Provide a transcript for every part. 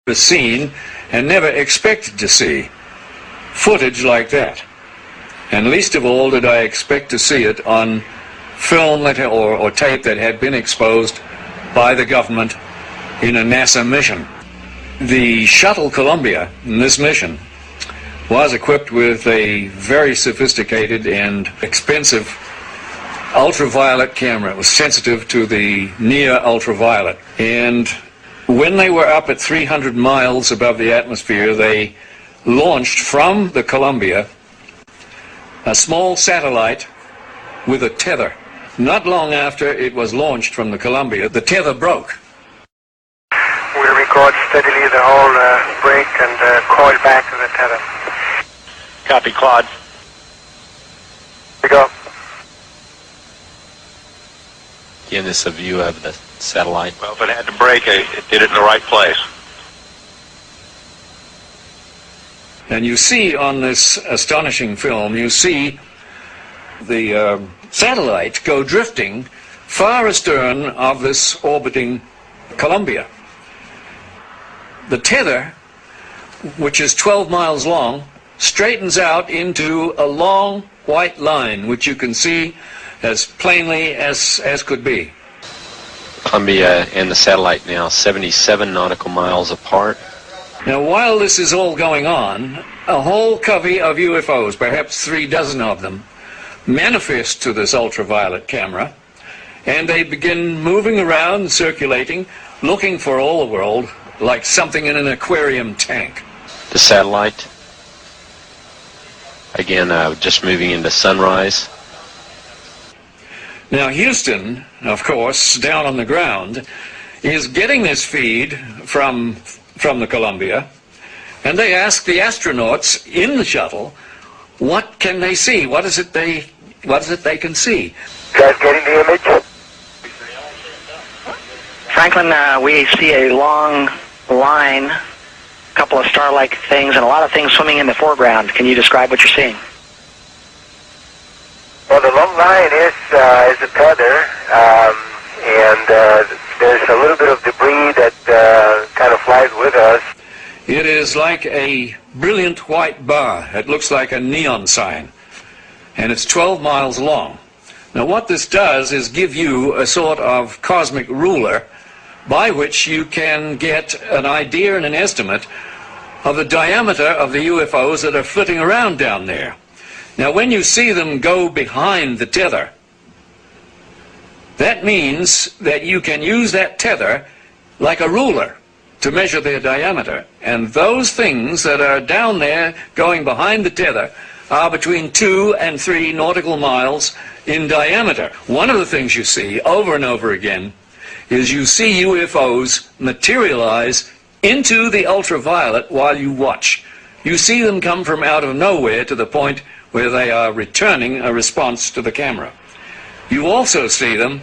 seen and never expected to see footage like that. And least of all did I expect to see it on film or tape that had been exposed by the government in a NASA mission. The shuttle Columbia in this mission was equipped with a very sophisticated and expensive ultraviolet camera. It was sensitive to the near ultraviolet. And when they were up at 300 miles above the atmosphere, they launched from the Columbia a small satellite with a tether. Not long after it was launched from the Columbia, the tether broke. We record steadily the whole break and coil back to the tether. Copy, Claude. We go. Again, this is a view of the satellite. Well, if it had to break, it did it in the right place. And you see on this astonishing film, you see the satellite go drifting far astern of this orbiting Columbia. The tether, which is 12 miles long, straightens out into a long white line, which you can see as plainly as could be. Columbia and the satellite now 77 nautical miles apart. Now, while this is all going on, a whole covey of UFOs, perhaps 36 of them, manifest to this ultraviolet camera, and they begin moving around, circulating, looking for all the world like something in an aquarium tank. The satellite, again, just moving into sunrise. Now, Houston, of course, down on the ground, is getting this feed from the Columbia, and they ask the astronauts in the shuttle, what can they see? What is it they can see? Guys getting the image? Franklin, we see a long line, a couple of star-like things, and a lot of things swimming in the foreground. Can you describe what you're seeing? Well, the long line is a tether, and there's a little bit of debris that kind of flies with us. It is like a brilliant white bar. It looks like a neon sign, and it's 12 miles long. Now, what this does is give you a sort of cosmic ruler by which you can get an idea and an estimate of the diameter of the UFOs that are flitting around down there. Now, when you see them go behind the tether, that means that you can use that tether like a ruler to measure their diameter. And those things that are down there going behind the tether are between 2 and 3 nautical miles in diameter. One of the things you see over and over again is you see UFOs materialize into the ultraviolet while you watch. You see them come from out of nowhere to the point where they are returning a response to the camera. You also see them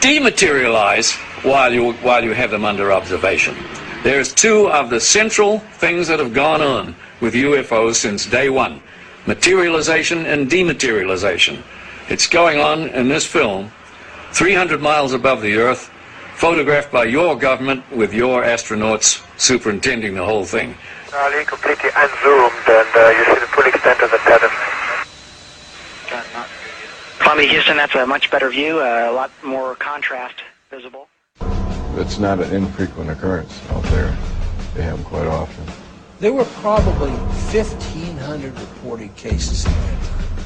dematerialize while you have them under observation. There's 2 of the central things that have gone on with UFOs since day one: materialization and dematerialization. It's going on in this film, 300 miles above the Earth, photographed by your government with your astronauts superintending the whole thing. Charlie, completely unzoomed, and you see the full extent of the tether. Columbia, Houston, that's a much better view, a lot more contrast visible. It's not an infrequent occurrence out there. They have them quite often. There were probably 1,500 reported cases at that time.